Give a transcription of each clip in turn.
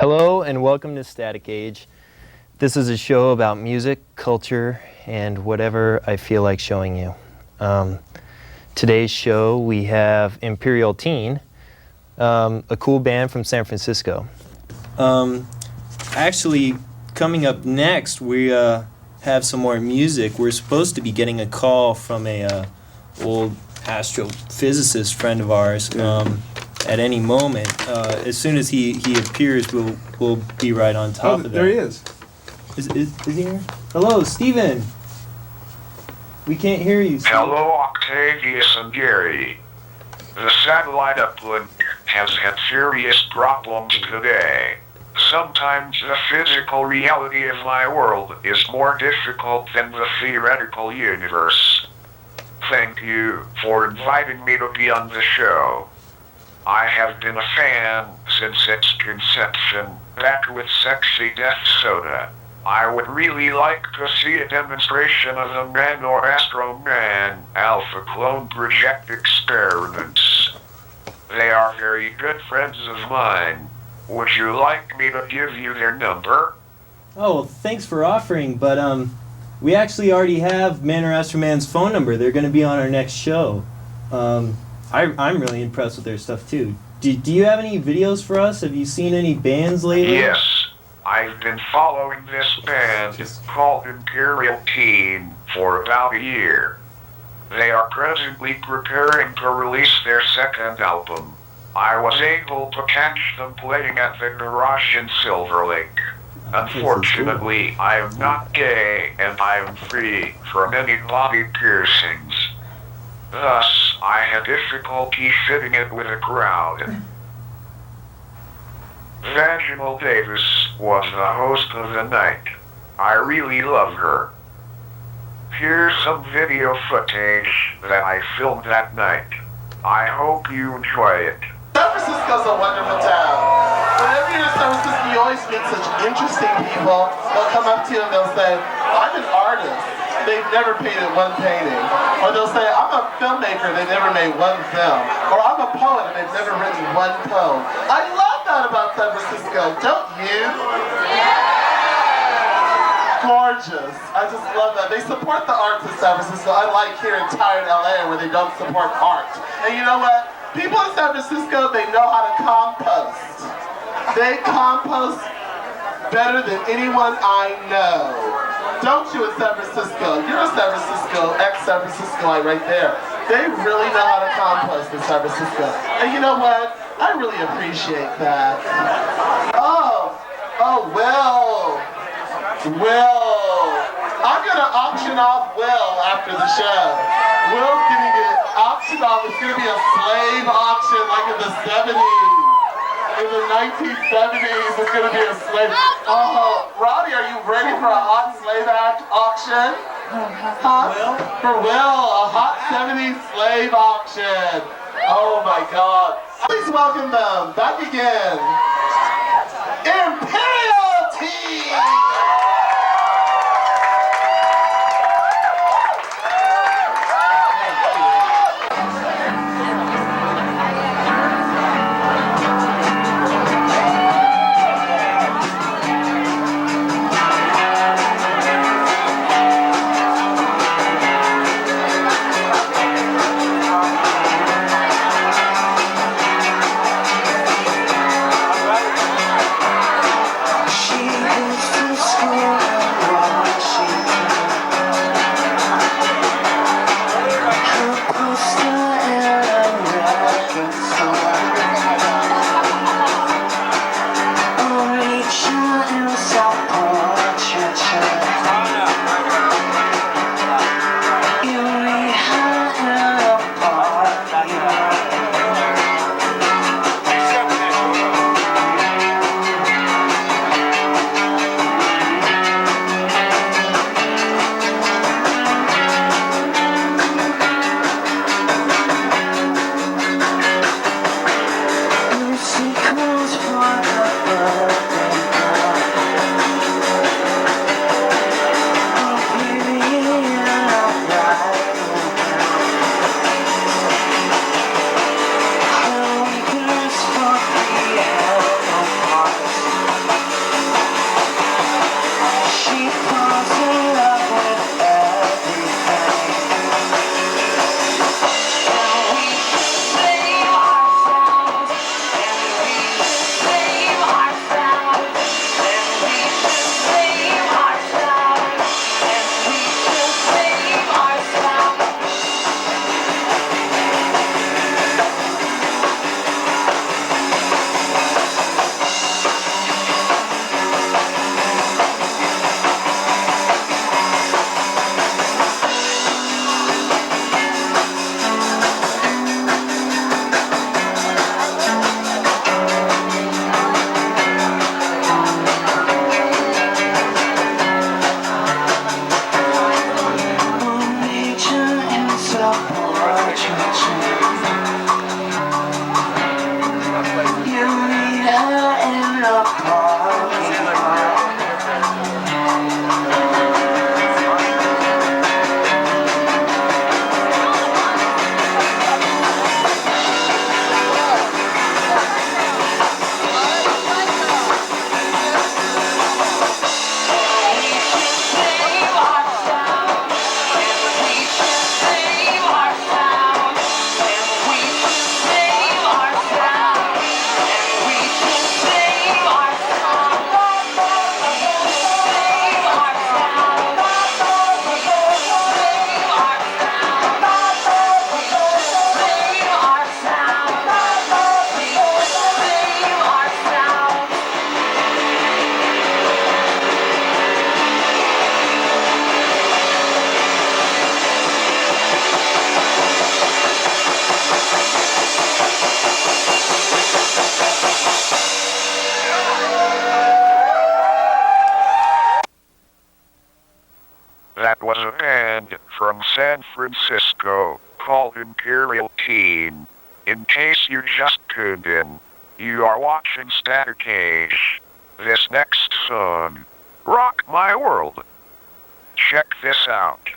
Hello and welcome to Static Age. This is a show about music, culture, and whatever I feel like showing you. Today's show we have Imperial Teen, a cool band from San Francisco. Actually, coming up next, we have some more music. We're supposed to be getting a call from a old astrophysicist friend of ours. At any moment. As soon as he appears, we'll be right on top of that. There he is. Is he here? Hello, Steven. We can't hear you, Steven. Hello, Octavius and Gary. The satellite uplink has had serious problems today. Sometimes the physical reality of my world is more difficult than the theoretical universe. Thank you for inviting me to be on the show. I have been a fan since its conception, back with Sexy Death Soda. I would really like to see a demonstration of the Man or Astro Man Alpha Clone Project experiments. They are very good friends of mine. Would you like me to give you their number? Oh, thanks for offering, but we actually already have Man or Astro Man's phone number. They're going to be on our next show. I'm really impressed with their stuff too. Do you have any videos for us? Have you seen any bands lately? Yes, I've been following this band called Imperial Teen for about a year. They are presently preparing to release their second album. I was able to catch them playing at the garage in Silver Lake. Unfortunately, I am not gay and I am free from any body piercings. Thus, I had difficulty fitting it with a crowd. Vaginal Davis was the host of the night. I really love her. Here's some video footage that I filmed that night. I hope you enjoy it. San Francisco's a wonderful town. Whenever you're in San Francisco, you always meet such interesting people. They'll come up to you and they'll say, I'm an artist. They've never painted one painting. Or they'll say, I'm a filmmaker, they've never made one film. Or I'm a poet and they've never written one poem. I love that about San Francisco, don't you? Gorgeous. I just love that. They support the arts in San Francisco, unlike here in tired LA where they don't support art. And you know what? People in San Francisco, they know how to compost. They compost better than anyone I know. Don't you in San Francisco? You're a San Francisco, ex-San Franciscoite right there. They really know how to compost in San Francisco. And you know what? I really appreciate that. Will. I'm gonna auction off Will after the show. Will's gonna get auctioned off. It's gonna be a slave auction like in the 70s. In the 1970s, it's gonna be a slave. Oh, Robbie, are you ready for a hot slave auction? Huh? Will? For Will, a hot 70s slave auction. Oh my God. Please welcome them back again. Imperial Teen! She is from San Francisco, called Imperial Teen. In case you just tuned in, you are watching Static Age. This next song, Rock My World. Check this out.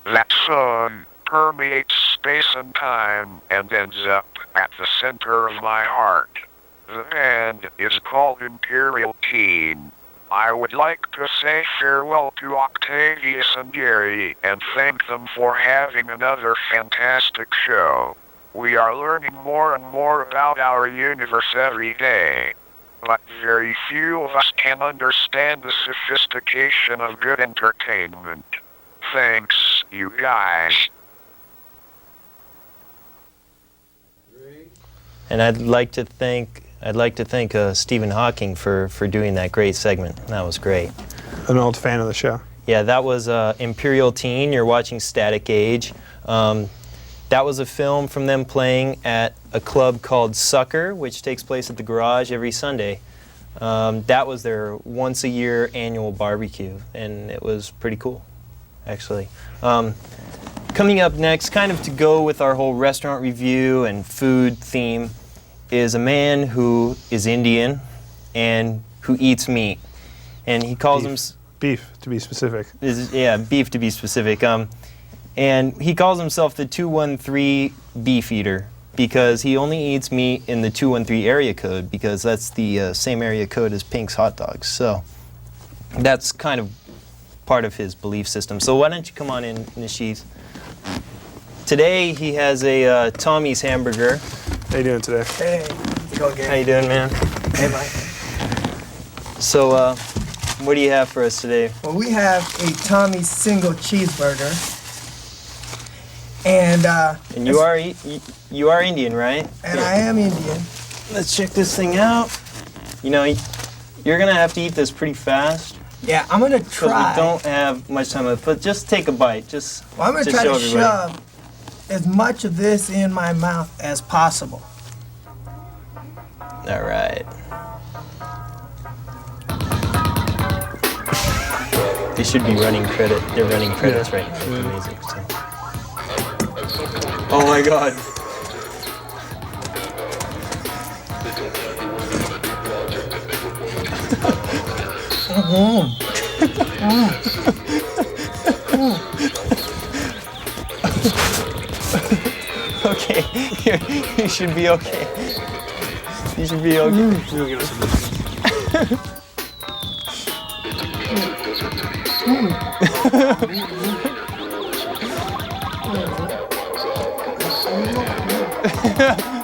That song permeates space and time and ends up at the center of my heart. The band is called Imperial Teen. I would like to say farewell to Octavius and Gary and thank them for having another fantastic show. We are learning more and more about our universe every day. But very few of us can understand the sophistication of good entertainment. Thanks, you guys. And I'd like to thank Stephen Hawking for doing that great segment. That was great. An old fan of the show. Yeah, that was Imperial Teen. You're watching Static Age. That was a film from them playing at a club called Sucker, which takes place at the Garage every Sunday. That was their once-a-year annual barbecue, and it was pretty cool, actually. Coming up next, kind of to go with our whole restaurant review and food theme, is a man who is Indian and who eats meat. And he calls him... Beef, to be specific. Yeah, beef to be specific. And he calls himself the 213 beef eater because he only eats meat in the 213 area code because that's the same area code as Pink's hot dogs. So that's kind of part of his belief system. So why don't you come on in, Nishith? Today he has a Tommy's hamburger. How you doing today? Hey, how's it going, Gary? How you doing, man? Hey, Mike. So what do you have for us today? Well, we have a Tommy's single cheeseburger. And you are you are Indian, right? And I am Indian. Let's check this thing out. You know, you're gonna have to eat this pretty fast. Yeah, I'm gonna Because try. we don't have much time left, but just take a bite. Just Well, I'm gonna to try show to everybody. shove as much of this in my mouth as possible. All right. They should be running credit. They're running credits right now. The music. So. Oh my God. Okay, you should be okay. You should be okay. You'll get us a Ha